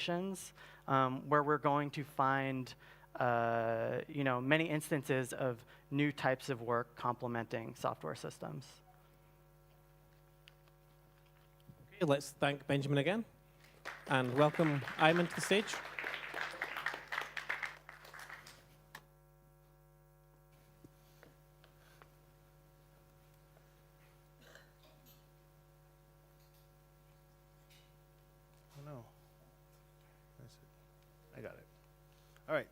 applications where we're going to find many instances of new types of work complementing software systems. Okay, let's thank Benjamin again and welcome Ayman to the stage. Oh no. I got it. All right.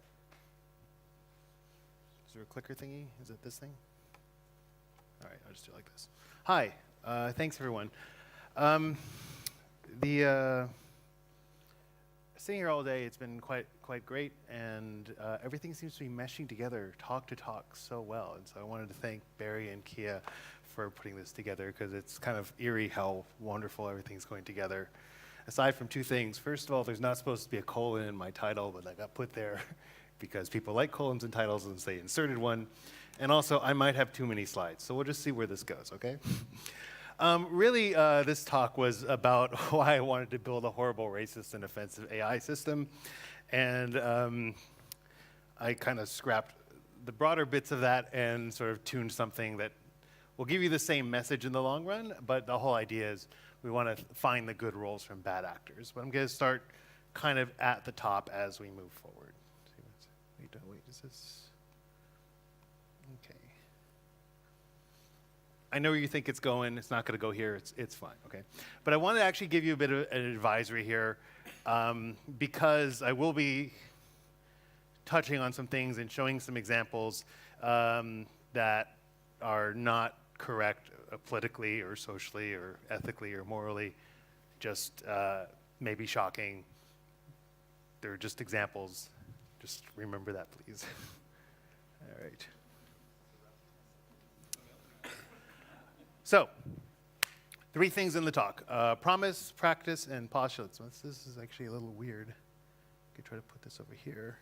Is there a clicker thingy? Is it this thing? All right, I'll just do it like this. Hi, thanks everyone. Sitting here all day, it's been quite great, and everything seems to be meshing together, talk to talk, so well. And so I wanted to thank Barry and Kia for putting this together, because it's kind of eerie how wonderful everything's going together. Aside from two things. First of all, there's not supposed to be a colon in my title, but that got put there because people like colons in titles, and so they inserted one. And also, I might have too many slides, so we'll just see where this goes, okay? Really, this talk was about why I wanted to build a horrible, racist, and offensive AI system. And I kind of scrapped the broader bits of that and sort of tuned something that will give you the same message in the long run, but the whole idea is we want to find the good roles from bad actors. But I'm going to start kind of at the top as we move forward. Wait, is this? Okay. I know where you think it's going. It's not going to go here. It's fine, okay? But I want to actually give you a bit of an advisory here because I will be touching on some things and showing some examples that are not correct politically or socially or ethically or morally, just maybe shocking. They're just examples. Just remember that, please. All right. So, 3 things in the talk. Promise, practice, and postulates. This is actually a little weird. I could try to put this over here.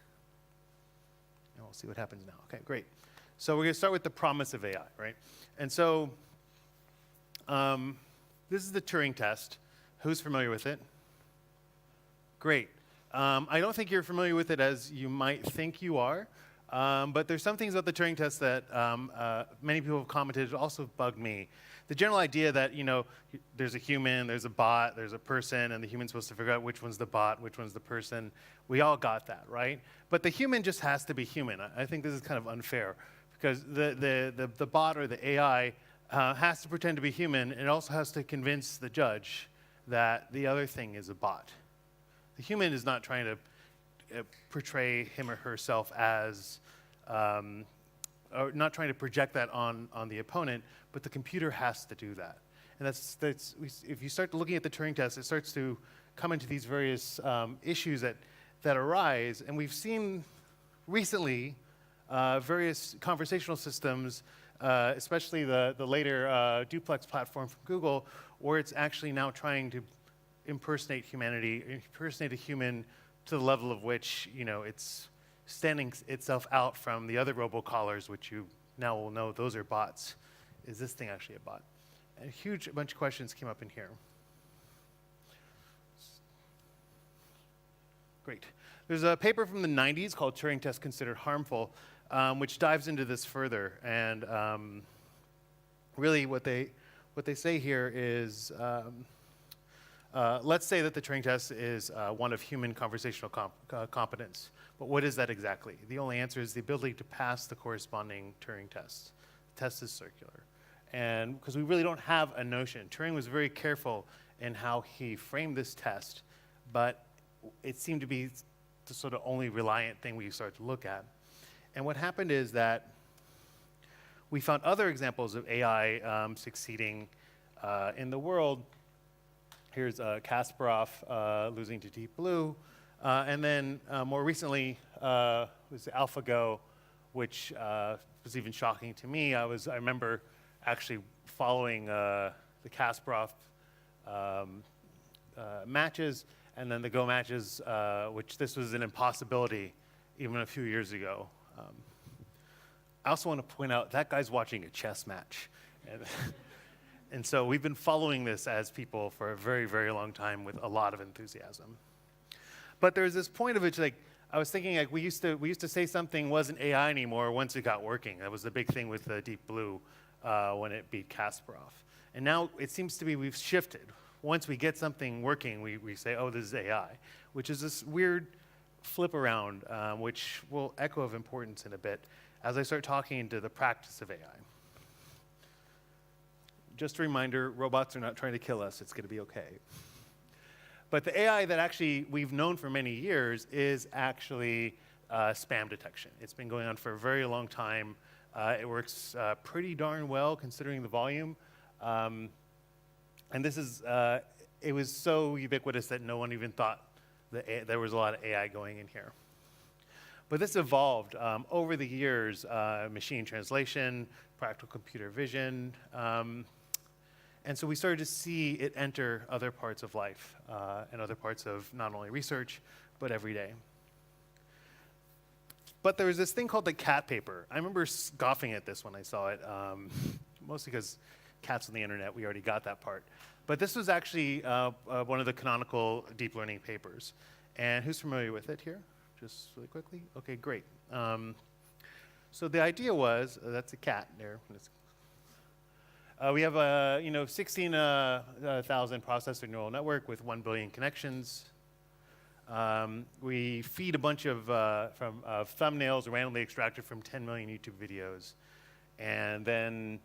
And we'll see what happens now. Okay, great. So we're going to start with the promise of AI, right? And so this is the Turing test. Who's familiar with it? Great. I don't think you're familiar with it as you might think you are, but there's some things about the Turing test that many people have commented also bugged me. The general idea that, there's a human, there's a bot, there's a person, and the human's supposed to figure out which one's the bot, which one's the person. We all got that, right? But the human just has to be human. I think this is kind of unfair because the bot or the AI has to pretend to be human, and it also has to convince the judge that the other thing is a bot. The human is not trying to portray him or herself as, or not trying to project that on the opponent, but the computer has to do that. And if you start looking at the Turing test, it starts to come into these various issues that arise. And we've seen recently various conversational systems, especially the later Duplex platform from Google, where it's actually now trying to impersonate humanity, impersonate a human to the level of which, it's standing itself out from the other robocallers, which you now will know those are bots. Is this thing actually a bot? And a bunch of questions came up in here. Great. There's a paper from the 90s called Turing Test Considered Harmful, which dives into this further. And really what they say here is, let's say that the Turing test is one of human conversational competence. But what is that exactly? The only answer is the ability to pass the corresponding Turing test. The test is circular. And because we really don't have a notion. Turing was very careful in how he framed this test, but it seemed to be the sort of only reliant thing we started to look at. And what happened is that we found other examples of AI succeeding in the world. Here's Kasparov losing to Deep Blue. And then more recently was AlphaGo, which was even shocking to me. I remember actually following the Kasparov matches and then the Go matches, which this was an impossibility even a few years ago. I also want to point out that guy's watching a chess match. And so we've been following this as people for a very, very long time with a lot of enthusiasm. But there's this point of it, like, I was thinking, like, we used to say something wasn't AI anymore once it got working. That was the big thing with Deep Blue when it beat Kasparov. And now it seems to be we've shifted. Once we get something working, we say, oh, this is AI, which is this weird flip around, which will echo of importance in a bit as I start talking into the practice of AI. Just a reminder, robots are not trying to kill us. It's going to be okay. But the AI that actually we've known for many years is actually spam detection. It's been going on for a very long time. It works pretty darn well considering the volume. And this is, it was so ubiquitous that no one even thought that there was a lot of AI going in here. But this evolved over the years, machine translation, practical computer vision, and so we started to see it enter other parts of life and other parts of not only research, but every day. But there was this thing called the cat paper. I remember scoffing at this when I saw it, mostly because cats on the internet, we already got that part. But this was actually one of the canonical deep learning papers. And who's familiar with it here? Just really quickly? Okay, great. So the idea was, that's a cat there. We have a 16,000 processor neural network with 1 billion connections. We feed a bunch of thumbnails randomly extracted from 10 million YouTube videos. And then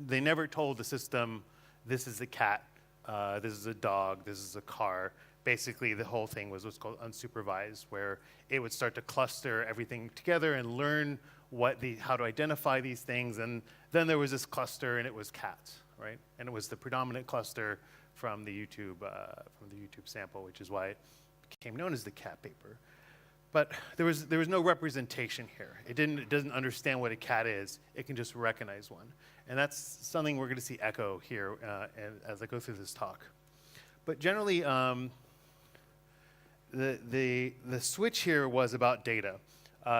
they never told the system, this is a cat, this is a dog, this is a car. Basically, the whole thing was what's called unsupervised, where it would start to cluster everything together and learn how to identify these things. And then there was this cluster, and it was cats, right? And it was the predominant cluster from the YouTube sample, which is why it became known as the cat paper. But there was no representation here. It doesn't understand what a cat is. It can just recognize one. And that's something we're going to see echo here as I go through this talk. But generally, the switch here was about data.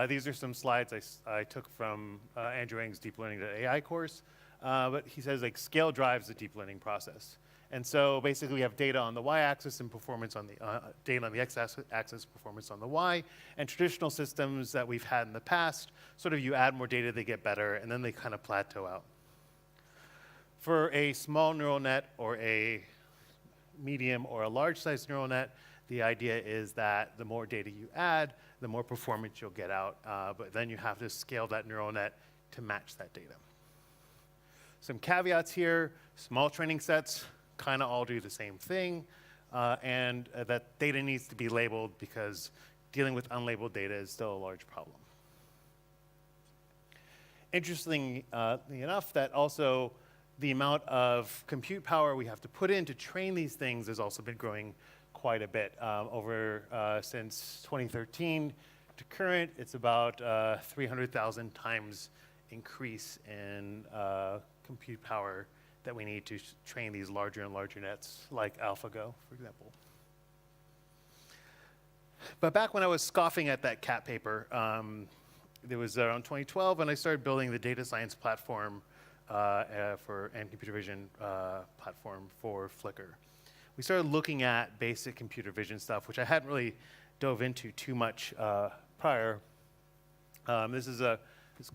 These are some slides I took from Andrew Ng's Deep Learning AI course. But he says, like, scale drives the deep learning process. And so basically we have data on the y-axis and performance on the data on the x-axis, performance on the y. And traditional systems that we've had in the past, sort of you add more data, they get better, and then they kind of plateau out. For a small neural net or a medium or a large size neural net, the idea is that the more data you add, the more performance you'll get out, but then you have to scale that neural net to match that data. Some caveats here: small training sets kind of all do the same thing, and that data needs to be labeled because dealing with unlabeled data is still a large problem. Interestingly enough, that also the amount of compute power we have to put in to train these things has also been growing quite a bit. Since 2013 to current, it's about 300,000 times increase in compute power that we need to train these larger and larger nets, like AlphaGo, for example. But back when I was scoffing at that cat paper, it was around 2012, and I started building the data science platform and computer vision platform for Flickr. We started looking at basic computer vision stuff, which I hadn't really dove into too much prior. This is a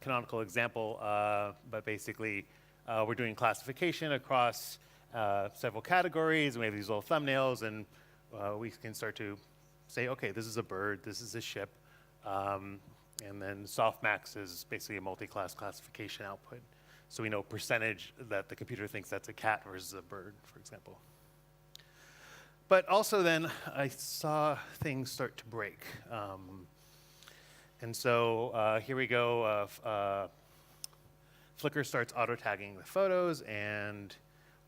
canonical example, but basically we're doing classification across several categories, and we have these little thumbnails, and we can start to say, okay, this is a bird, this is a ship, and then softmax is basically a multi-class classification output. So we know percentage that the computer thinks that's a cat versus a bird, for example. But also then I saw things start to break. And so here we go. Flickr starts auto-tagging the photos, and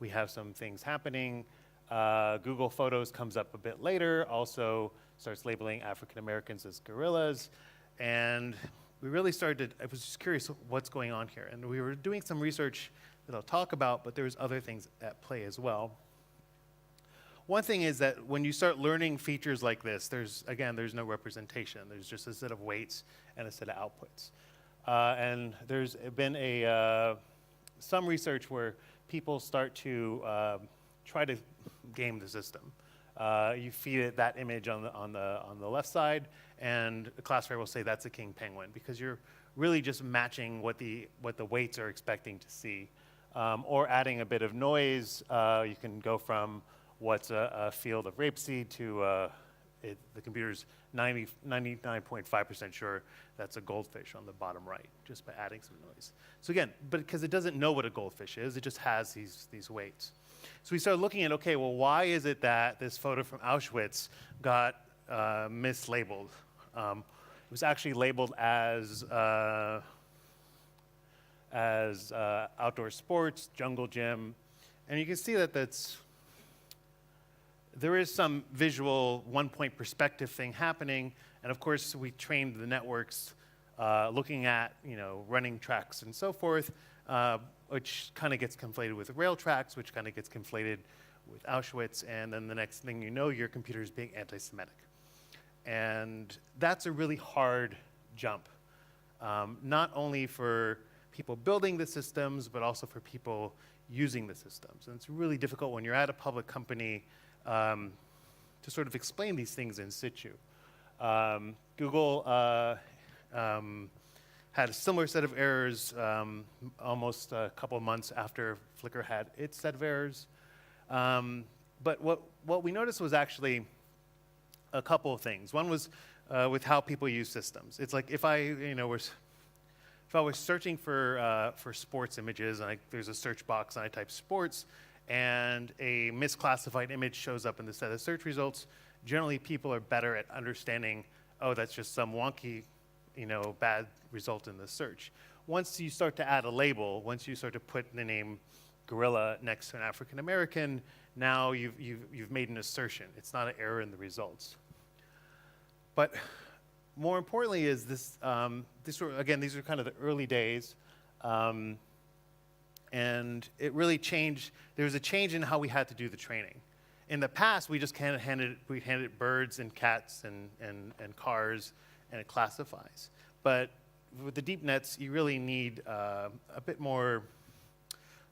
we have some things happening. Google Photos comes up a bit later, also starts labeling African Americans as gorillas. And we really started, I was just curious what's going on here. And we were doing some research that I'll talk about, but there's other things at play as well. One thing is that when you start learning features like this, there's no representation. There's just a set of weights and a set of outputs. And there's been some research where people start to try to game the system. You feed it that image on the left side, and the classifier will say that's a king penguin, because you're really just matching what the weights are expecting to see. Or adding a bit of noise. You can go from what's a field of rapeseed to the computer's 99.5% sure that's a goldfish on the bottom right, just by adding some noise. So again, but because it doesn't know what a goldfish is, it just has these weights. So we started looking at, okay, well, why is it that this photo from Auschwitz got mislabeled? It was actually labeled as outdoor sports, jungle gym, and you can see that there is some visual one-point perspective thing happening, and of course we trained the networks looking at running tracks and so forth, which kind of gets conflated with rail tracks, which kind of gets conflated with Auschwitz, and then the next thing you know, your computer is being anti-Semitic. And that's a really hard jump, not only for people building the systems, but also for people using the systems. And it's really difficult when you're at a public company to sort of explain these things in situ. Google had a similar set of errors almost a couple of months after Flickr had its set of errors. But what we noticed was actually a couple of things. One was with how people use systems. It's like if I was searching for sports images, and there's a search box, and I type sports, and a misclassified image shows up in the set of search results, generally people are better at understanding, oh, that's just some wonky, bad result in the search. Once you start to add a label, once you start to put the name gorilla next to an African American, now you've made an assertion. It's not an error in the results. But more importantly is this, these are kind of the early days, and it really changed. There was a change in how we had to do the training. In the past, we just kind of handed birds and cats and cars, and it classifies. But with the deep nets, you really need a bit more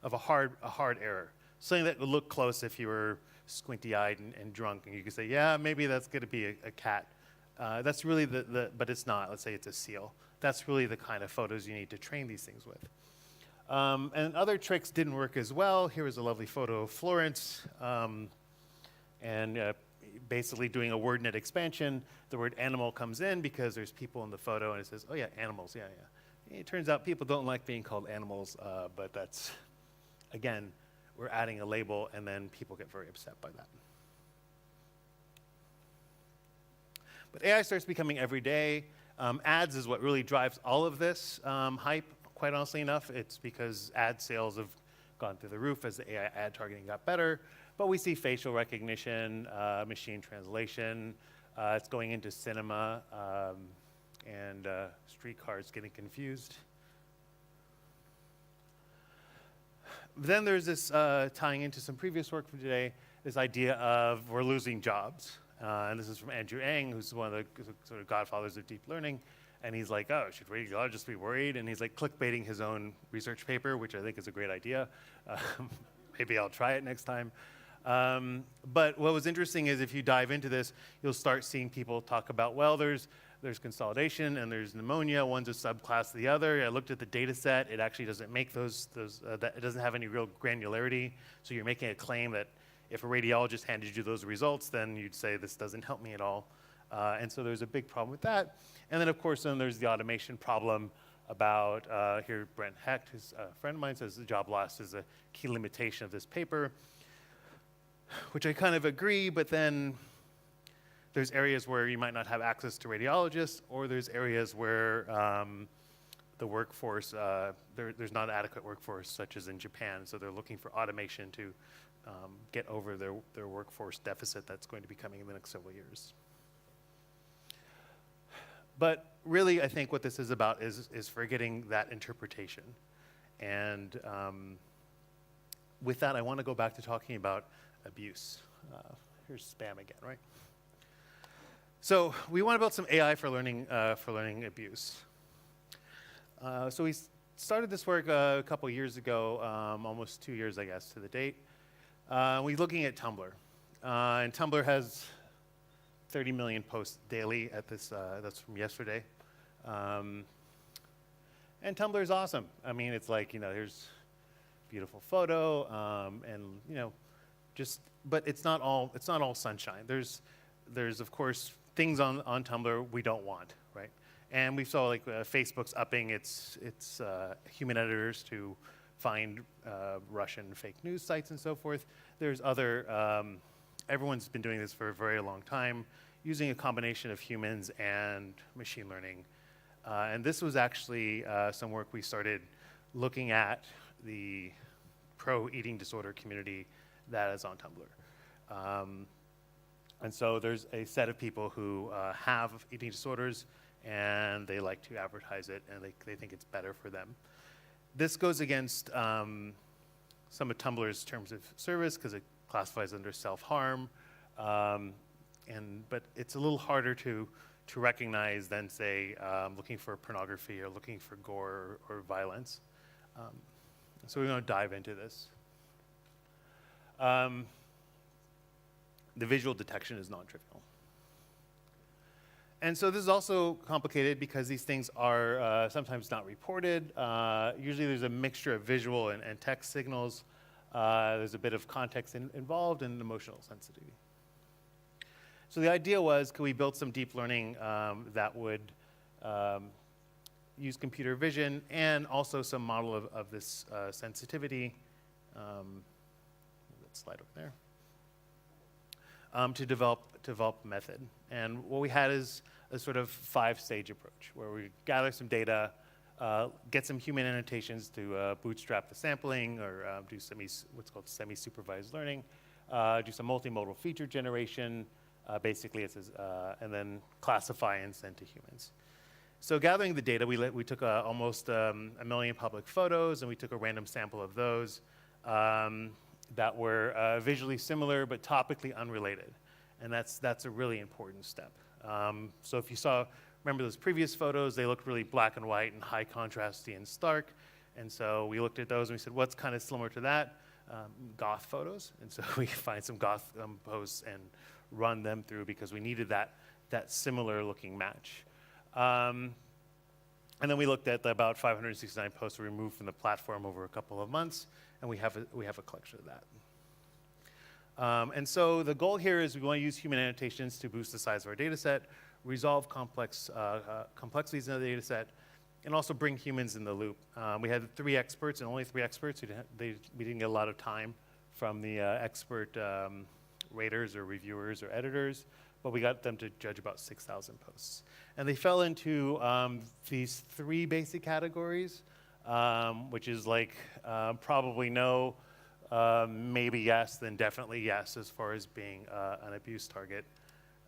of a hard error, something that would look close if you were squinty-eyed and drunk, and you could say, yeah, maybe that's going to be a cat. That's really but it's not. Let's say it's a seal. That's really the kind of photos you need to train these things with. And other tricks didn't work as well. Here was a lovely photo of Florence, and basically doing a word net expansion. The word animal comes in because there's people in the photo, and it says, oh yeah, animals, yeah. It turns out people don't like being called animals, but that's, again, we're adding a label, and then people get very upset by that. But AI starts becoming everyday. Ads is what really drives all of this hype, quite honestly enough. It's because ad sales have gone through the roof as the AI ad targeting got better. But we see facial recognition, machine translation. It's going into cinema, and streetcars getting confused. Then there's this, tying into some previous work from today, this idea of we're losing jobs. And this is from Andrew Ng, who's one of the sort of godfathers of deep learning. And he's like, oh, should radiologists be worried? And he's like clickbaiting his own research paper, which I think is a great idea. Maybe I'll try it next time. But what was interesting is if you dive into this, you'll start seeing people talk about, well, there's consolidation and there's pneumonia. One's a subclass of the other. I looked at the data set. It actually doesn't make it doesn't have any real granularity. So you're making a claim that if a radiologist handed you those results, then you'd say this doesn't help me at all. And so there's a big problem with that. And then, of course, then there's the automation problem about, here Brent Hecht, who's a friend of mine, says the job loss is a key limitation of this paper, which I kind of agree, but then there's areas where you might not have access to radiologists, or there's areas where the workforce, there's not adequate workforce, such as in Japan, so they're looking for automation to get over their workforce deficit that's going to be coming in the next several years. But really, I think what this is about is forgetting that interpretation. And with that, I want to go back to talking about abuse. Here's spam again, right? So we want to build some AI for learning abuse. So we started this work a couple years ago, almost 2 years, I guess, to the date. We're looking at Tumblr. and Tumblr has 30 million posts daily at this, that's from yesterday. And Tumblr is awesome. I mean, it's like, here's beautiful photo, and, but it's not all sunshine. There's of course, things on Tumblr we don't want, right? And we saw like Facebook's upping its human editors to find Russian fake news sites and so forth. There's other, everyone's been doing this for a very long time, using a combination of humans and machine learning. And this was actually some work we started looking at the pro-eating disorder community that is on Tumblr. And so there's a set of people who have eating disorders, and they like to advertise it, and they think it's better for them. This goes against some of Tumblr's terms of service because it classifies under self-harm, but it's a little harder to recognize than, say, looking for pornography or looking for gore or violence. So we're going to dive into this. The visual detection is non-trivial. And so this is also complicated because these things are sometimes not reported. Usually there's a mixture of visual and text signals. There's a bit of context involved and emotional sensitivity. So the idea was, could we build some deep learning that would use computer vision and also some model of this sensitivity. That slide over there. To develop a method. And what we had is a sort of 5-stage approach where we gather some data, get some human annotations to bootstrap the sampling or do what's called semi-supervised learning, do some multimodal feature generation, basically it says, and then classify and send to humans. So gathering the data, we took almost a million public photos, and we took a random sample of those that were visually similar but topically unrelated. And that's a really important step. So if you remember those previous photos, they looked really black and white and high contrasty and stark. And so we looked at those and we said, what's kind of similar to that? Goth photos. And so we find some goth posts and run them through because we needed that similar looking match. And then we looked at about 569 posts removed from the platform over a couple of months, and we have a collection of that. And so the goal here is we want to use human annotations to boost the size of our data set, resolve complexities in the data set, and also bring humans in the loop. We had 3 experts, and only 3 experts. We didn't get a lot of time from the expert raters or reviewers or editors, but we got them to judge about 6,000 posts. And they fell into these 3 basic categories, which is like probably no, maybe yes, then definitely yes, as far as being an abuse target.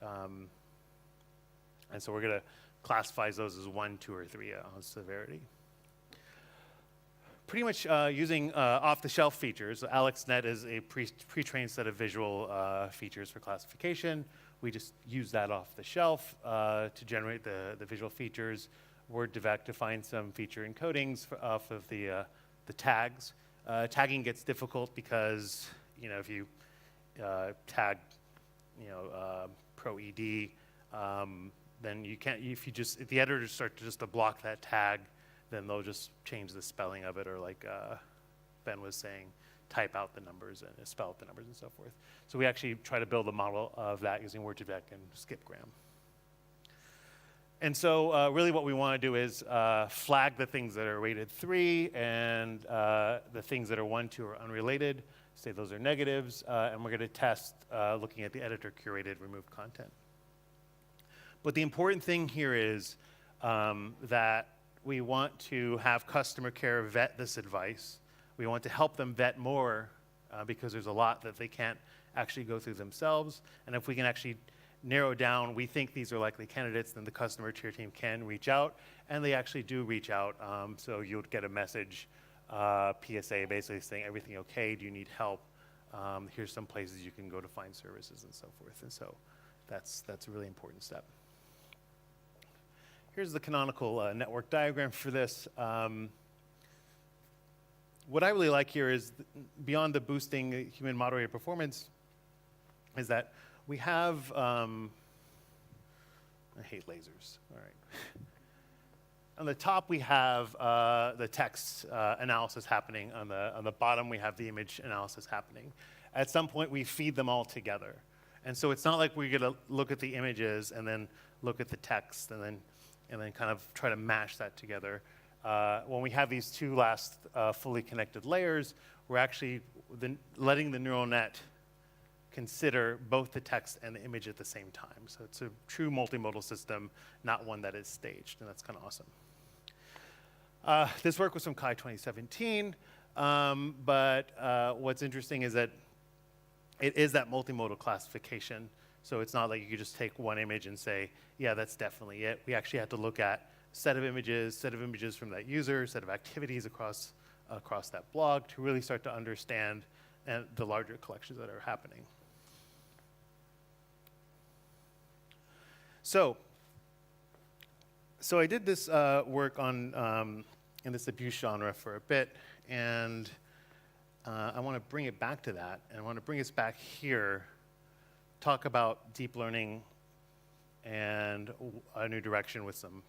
And so we're going to classify those as 1, 2, or 3 on severity. Pretty much using off-the-shelf features. So AlexNet is a pre-trained set of visual features for classification. We just use that off the shelf to generate the visual features. Word2Vec to find some feature encodings off of the tags. Tagging gets difficult because if you tag pro-ED, then you can't. If the editors start to block that tag, then they'll just change the spelling of it, or like Ben was saying, type out the numbers and spell out the numbers and so forth. So we actually try to build a model of that using Word2Vec and skipgram. And so really what we want to do is flag the things that are rated 3 and the things that are 1, 2 are unrelated, say those are negatives, and we're going to test looking at the editor curated removed content. But the important thing here is that we want to have customer care vet this advice. We want to help them vet more because there's a lot that they can't actually go through themselves. And if we can actually narrow down, we think these are likely candidates, then the customer care team can reach out. And they actually do reach out. So you'll get a message, PSA, basically saying, everything okay? Do you need help? Here's some places you can go to find services and so forth. And so that's a really important step. Here's the canonical network diagram for this. What I really like here is beyond the boosting human moderator performance, is that we have, I hate lasers, all right. On the top, we have the text analysis happening. On the bottom, we have the image analysis happening. At some point, we feed them all together. And so it's not like we're going to look at the images and then look at the text and then kind of try to mash that together. When we have these two last fully connected layers, we're actually letting the neural net consider both the text and the image at the same time. So it's a true multimodal system, not one that is staged, and that's kind of awesome. This work was from Kai 2017, but what's interesting is that it is that multimodal classification. So it's not like you could just take one image and say, yeah, that's definitely it. We actually had to look at set of images from that user, set of activities across that blog to really start to understand the larger collections that are happening. So I did this work on in this abuse genre for a bit, and I want to bring it back to that, and I want to bring us back here, talk about deep learning and a new direction with some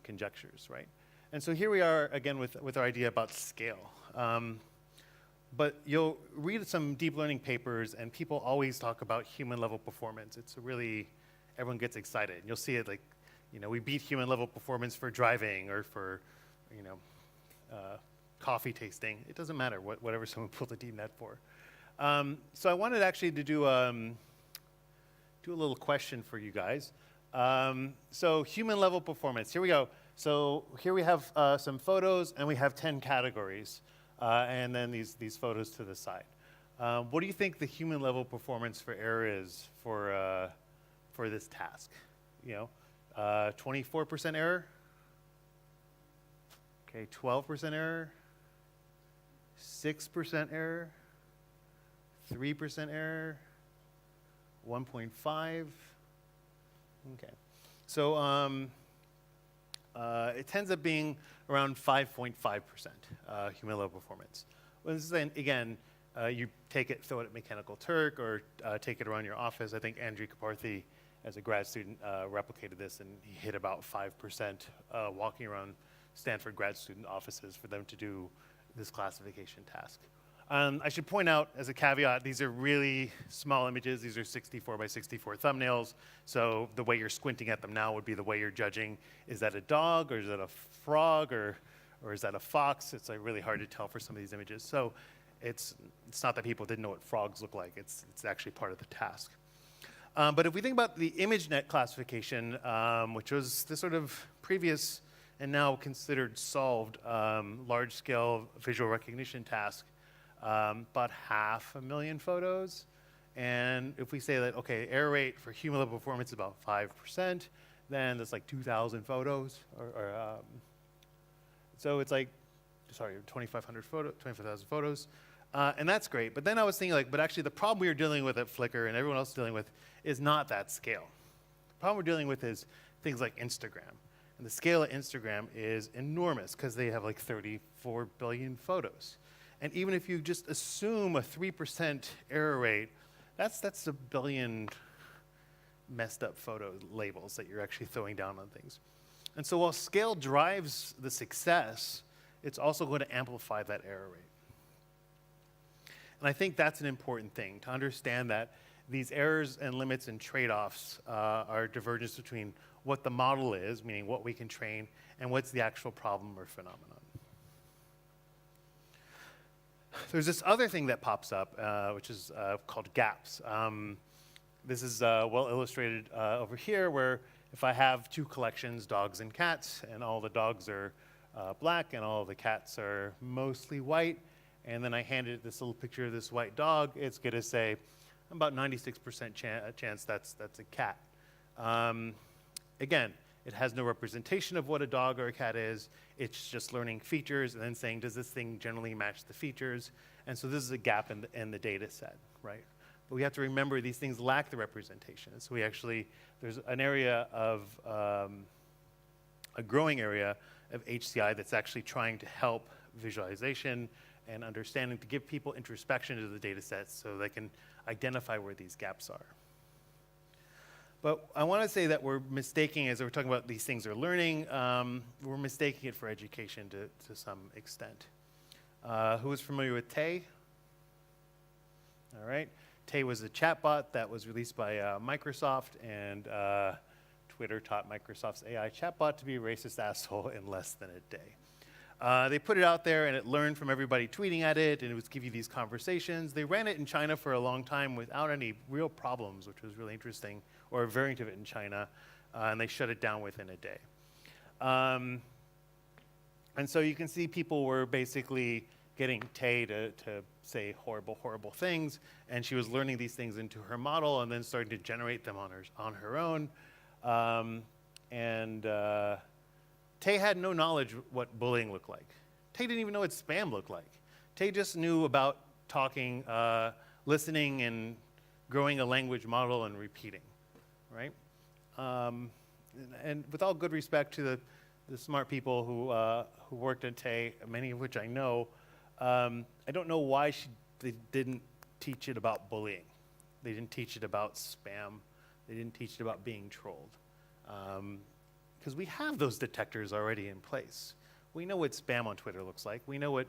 conjectures, right? And so here we are again with our idea about scale. But you'll read some deep learning papers, and people always talk about human level performance. It's really, everyone gets excited. And you'll see it like, we beat human level performance for driving or for, coffee tasting. It doesn't matter whatever someone pulled a deep net for. So I wanted actually to do a little question for you guys. So human level performance, here we go. So here we have some photos, and we have 10 categories, and then these photos to the side. What do you think the human level performance for error is for this task? 24% error? Okay, 12% error? 6% error? 3% error? 1.5? Okay. So it tends up being around 5.5% human level performance. Well, this is, again, you take it, throw it at Mechanical Turk, or take it around your office. I think Andrew Kaparthy, as a grad student, replicated this, and he hit about 5% walking around Stanford grad student offices for them to do this classification task. I should point out, as a caveat, these are really small images. These are 64 by 64 thumbnails. So the way you're squinting at them now would be the way you're judging, is that a dog, or is that a frog, or is that a fox? It's like really hard to tell for some of these images. So it's not that people didn't know what frogs look like. It's actually part of the task. But if we think about the ImageNet classification, which was the sort of previous and now considered solved large-scale visual recognition task, about 500,000 photos. And if we say that, okay, error rate for human level performance is about 5%, then that's like 2,000 photos. So it's like, 2,500 photos, 25,000 photos. And that's great. But then I was thinking, but actually the problem we are dealing with at Flickr and everyone else is dealing with is not that scale. The problem we're dealing with is things like Instagram. And the scale of Instagram is enormous because they have like 34 billion photos. And even if you just assume a 3% error rate, that's a billion messed up photo labels that you're actually throwing down on things. And so while scale drives the success, it's also going to amplify that error rate. And I think that's an important thing, to understand that these errors and limits and trade-offs are divergence between what the model is, meaning what we can train, and what's the actual problem or phenomenon. There's this other thing that pops up, which is called gaps. This is well illustrated over here, where if I have two collections, dogs and cats, and all the dogs are black and all the cats are mostly white, and then I hand it this little picture of this white dog, it's going to say about 96% chance that's a cat. Again, it has no representation of what a dog or a cat is. It's just learning features and then saying, does this thing generally match the features? And so this is a gap in the data set, right? But we have to remember these things lack the representation. So we actually, there's an area of, a growing area of HCI that's actually trying to help visualization and understanding to give people introspection to the data sets so they can identify where these gaps are. But I want to say that we're mistaking, as we're talking about these things are learning, we're mistaking it for education to some extent. Who is familiar with Tay? All right. Tay was a chatbot that was released by Microsoft, and Twitter taught Microsoft's AI chatbot to be a racist asshole in less than a day. They put it out there, and it learned from everybody tweeting at it, and it would give you these conversations. They ran it in China for a long time without any real problems, which was really interesting, or a variant of it in China, and they shut it down within a day. And so you can see people were basically getting Tay to say horrible, horrible things, and she was learning these things into her model and then starting to generate them on her own. Tay had no knowledge what bullying looked like. Tay didn't even know what spam looked like. Tay just knew about talking, listening, and growing a language model and repeating, right? And with all good respect to the smart people who worked at Tay, many of which I know, I don't know why they didn't teach it about bullying. They didn't teach it about spam. They didn't teach it about being trolled. Because we have those detectors already in place. We know what spam on Twitter looks like. We know what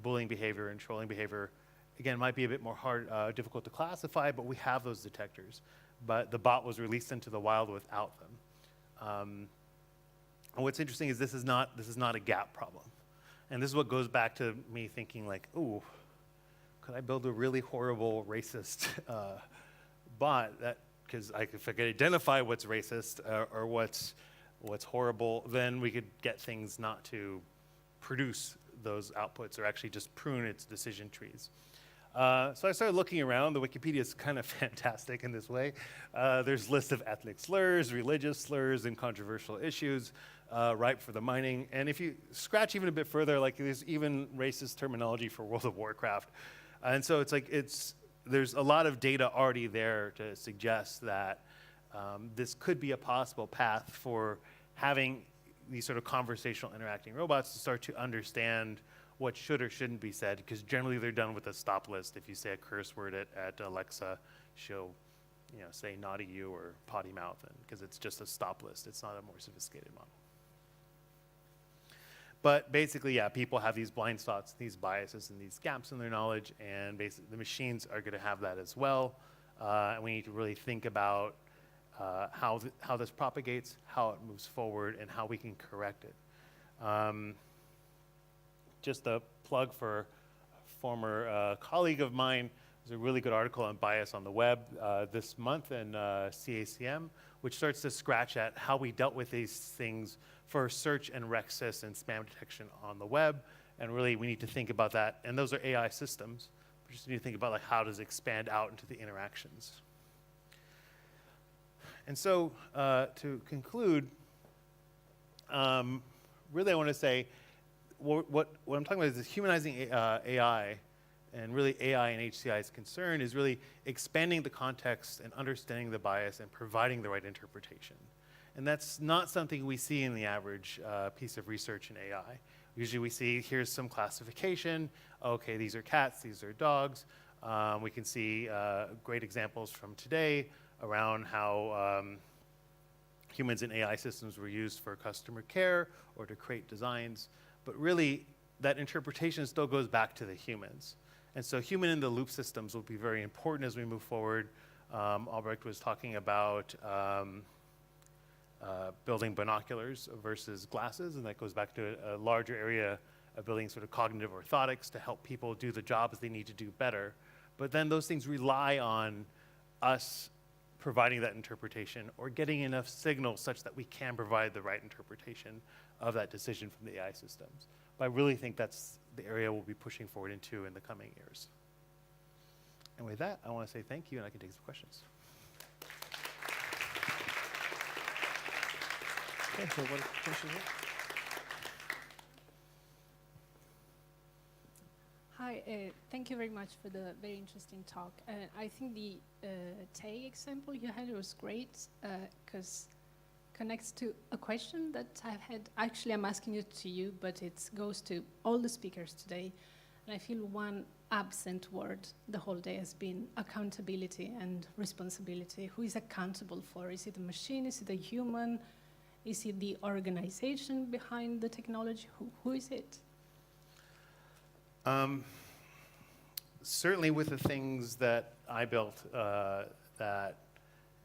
bullying behavior and trolling behavior, again, might be a bit more difficult to classify, but we have those detectors. But the bot was released into the wild without them. And what's interesting is this is not a gap problem. And this is what goes back to me thinking like, ooh, could I build a really horrible racist bot that, because if I could identify what's racist or what's horrible, then we could get things not to produce those outputs or actually just prune its decision trees. So I started looking around. The Wikipedia is kind of fantastic in this way. There's lists of ethnic slurs, religious slurs, and controversial issues ripe for the mining. And if you scratch even a bit further, like there's even racist terminology for World of Warcraft. And so it's like there's a lot of data already there to suggest that this could be a possible path for having these sort of conversational interacting robots to start to understand what should or shouldn't be said, because generally they're done with a stop list. If you say a curse word at Alexa, she'll say naughty you or potty mouth, because it's just a stop list. It's not a more sophisticated model. But basically, yeah, people have these blind spots, these biases, and these gaps in their knowledge, and basically the machines are going to have that as well. And we need to really think about how this propagates, how it moves forward, and how we can correct it. Just a plug for a former colleague of mine. There's a really good article on bias on the web this month in CACM, which starts to scratch at how we dealt with these things for search and rexis and spam detection on the web. And really, we need to think about that. And those are AI systems. We just need to think about like how does it expand out into the interactions. And so to conclude, really I want to say, what I'm talking about is humanizing AI, and really AI and HCI's concern is really expanding the context and understanding the bias and providing the right interpretation. And that's not something we see in the average piece of research in AI. Usually we see, here's some classification. Okay, these are cats, these are dogs. We can see great examples from today around how humans and AI systems were used for customer care or to create designs. But really, that interpretation still goes back to the humans. And so human-in-the-loop systems will be very important as we move forward. Albrecht was talking about building binoculars versus glasses, and that goes back to a larger area of building sort of cognitive orthotics to help people do the jobs they need to do better. But then those things rely on us providing that interpretation or getting enough signals such that we can provide the right interpretation of that decision from the AI systems. But I really think that's the area we'll be pushing forward into in the coming years. And with that, I want to say thank you, and I can take some questions. Okay, so one question here. Hi, thank you very much for the very interesting talk. I think the Tay example you had was great because connects to a question that I've had. Actually, I'm asking it to you, but it goes to all the speakers today. And I feel one absent word the whole day has been accountability and responsibility. Who is accountable for? Is it a machine? Is it a human? Is it the organization behind the technology? Who is it? Certainly with the things that I built that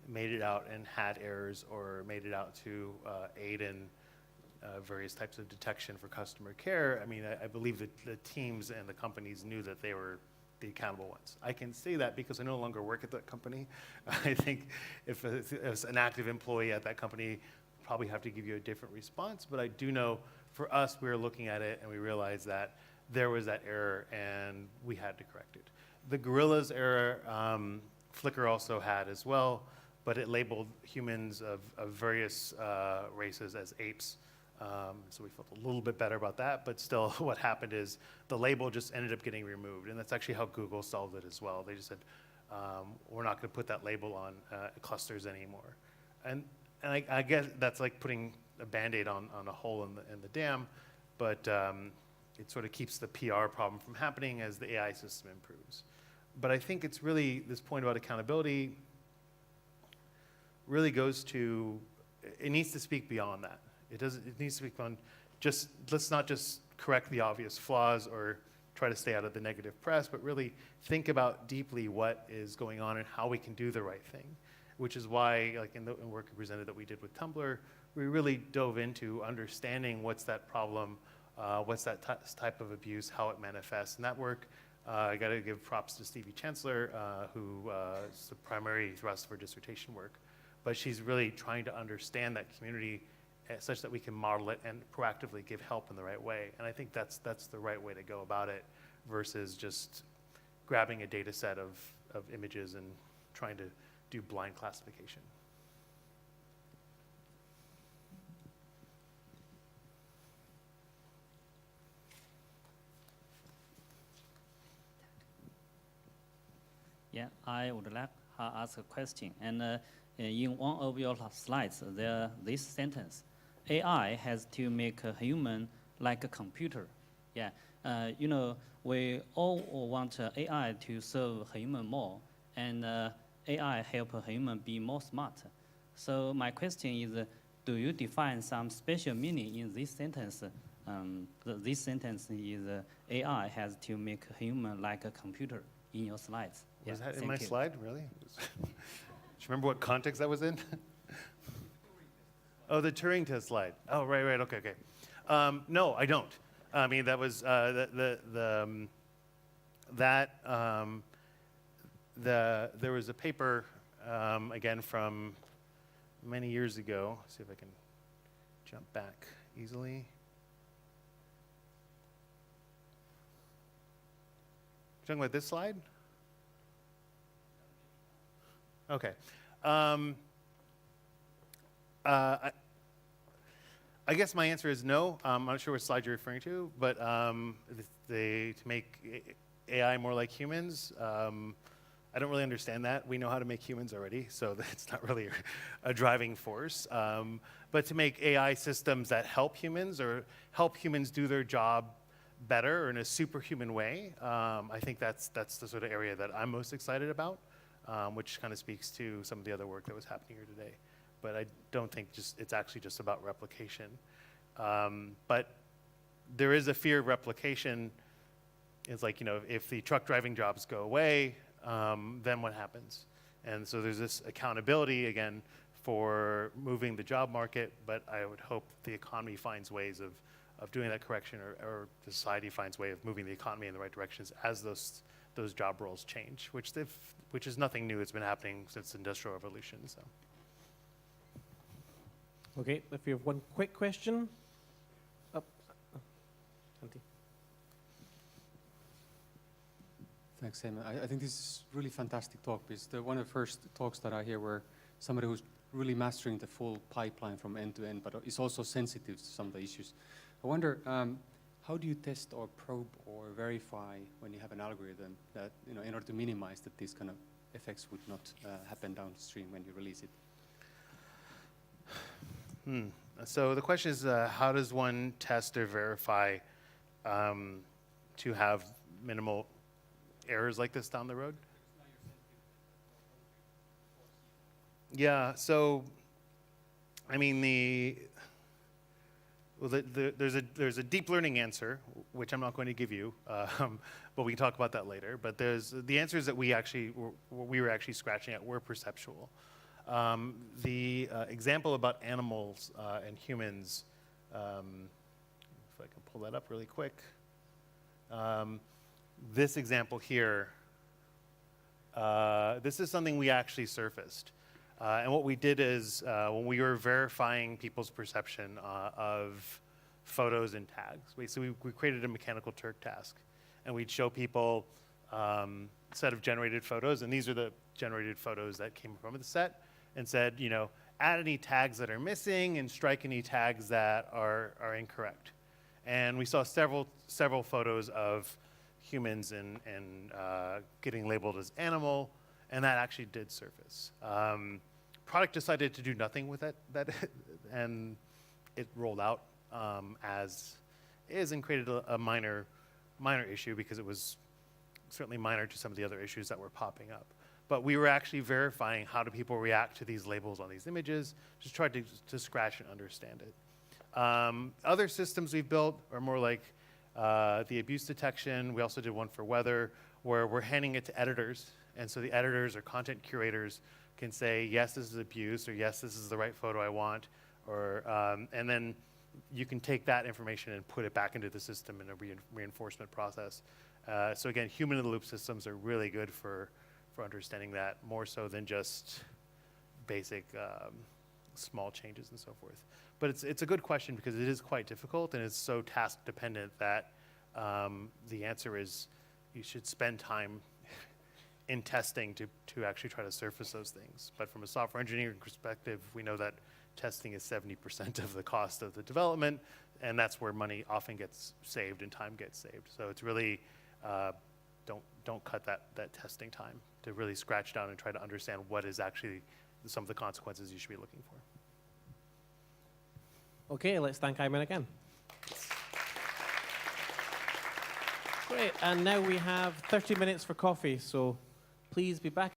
made it out and had errors or made it out to aid in various types of detection for customer care, I mean, I believe that the teams and the companies knew that they were the accountable ones. I can say that because I no longer work at that company. I think if as an active employee at that company, probably have to give you a different response, but I do know for us, we were looking at it and we realized that there was that error and we had to correct it. The gorillas error, Flickr also had as well, but it labeled humans of various races as apes. So we felt a little bit better about that, but still what happened is the label just ended up getting removed, and that's actually how Google solved it as well. They just said, we're not gonna put that label on clusters anymore. And I guess that's like putting a Band-Aid on a hole in the dam, but it sort of keeps the PR problem from happening as the AI system improves. But I think it's really, this point about accountability really goes to, it needs to speak beyond that. It needs to speak beyond just, let's not just correct the obvious flaws or try to stay out of the negative press, but really think about deeply what is going on and how we can do the right thing. Which is why, like in the work we presented that we did with Tumblr, we really dove into understanding what's that problem, what's that type of abuse, how it manifests. And that work, I got to give props to Stevie Chancellor, who is the primary thrust of her dissertation work. But she's really trying to understand that community such that we can model it and proactively give help in the right way. And I think that's the right way to go about it versus just grabbing a data set of images and trying to do blind classification. Yeah, I would like to ask a question. And in one of your slides, this sentence, AI has to make a human like a computer. Yeah, you know, we all want AI to serve human more, and AI help a human be more smart. So my question is, do you define some special meaning in this sentence? This sentence is AI has to make a human like a computer in your slides. Was Yeah, that in my thank you. slide, really? Do you remember what context that was in? Oh, the Turing test slide. Oh, right, okay. No, I don't. I mean, that was there was a paper, again, from many years ago. Let's see if I can jump back easily. Talking about this slide? Okay. I guess my answer is no. I'm not sure what slide you're referring to, but to make AI more like humans, I don't really understand that. We know how to make humans already, so that's not really a driving force. But to make AI systems that help humans or help humans do their job better or in a superhuman way, I think that's the sort of area that I'm most excited about, which kind of speaks to some of the other work that was happening here today. But I don't think it's actually just about replication. But there is a fear of replication. It's like, you know, if the truck driving jobs go away, then what happens? And so there's this accountability, again, for moving the job market, but I would hope the economy finds ways of doing that correction, or the society finds a way of moving the economy in the right directions as those job roles change, which is nothing new. It's been happening since the Industrial Revolution. So. Okay, if you have one quick question. Up. Antti. Thanks, Ayman. I think this is really fantastic talk, because one of the first talks that I hear were somebody who's really mastering the full pipeline from end to end, but is also sensitive to some of the issues. I wonder, how do you test or probe or verify when you have an algorithm that, you know, in order to minimize that these kind of effects would not happen downstream when you release it? So the question is, how does one test or verify to have minimal errors like this down the road? Yeah, so, I mean, there's a deep learning answer, which I'm not going to give you, but we can talk about that later. But the answers that we were actually scratching at were perceptual. The example about animals and humans, if I can pull that up really quick. This example here, this is something we actually surfaced. And what we did is, when we were verifying people's perception of photos and tags, we created a mechanical Turk task. And we'd show people a set of generated photos, and these are the generated photos that came from the set, and said, you know, add any tags that are missing and strike any tags that are incorrect. And we saw several photos of humans and getting labeled as animal, and that actually did surface. Product decided to do nothing with that and it rolled out as is and created a minor issue because it was certainly minor to some of the other issues that were popping up. But we were actually verifying how do people react to these labels on these images, just tried to scratch and understand it. Other systems we've built are more like the abuse detection. We also did one for weather where we're handing it to editors. And so the editors or content curators can say, yes, this is abuse, or yes, this is the right photo I want. Or, and then you can take that information and put it back into the system in a reinforcement process. So again, human-in-the-loop systems are really good for understanding that, more so than just basic small changes and so forth. But it's a good question because it is quite difficult and it's so task dependent that the answer is you should spend time in testing to actually try to surface those things. But from a software engineering perspective, we know that testing is 70% of the cost of the development, and that's where money often gets saved and time gets saved. So it's really, don't cut that testing time to really scratch down and try to understand what is actually some of the consequences you should be looking for. Okay, let's thank Ayman again. Great, and now we have 30 minutes for coffee, so please be back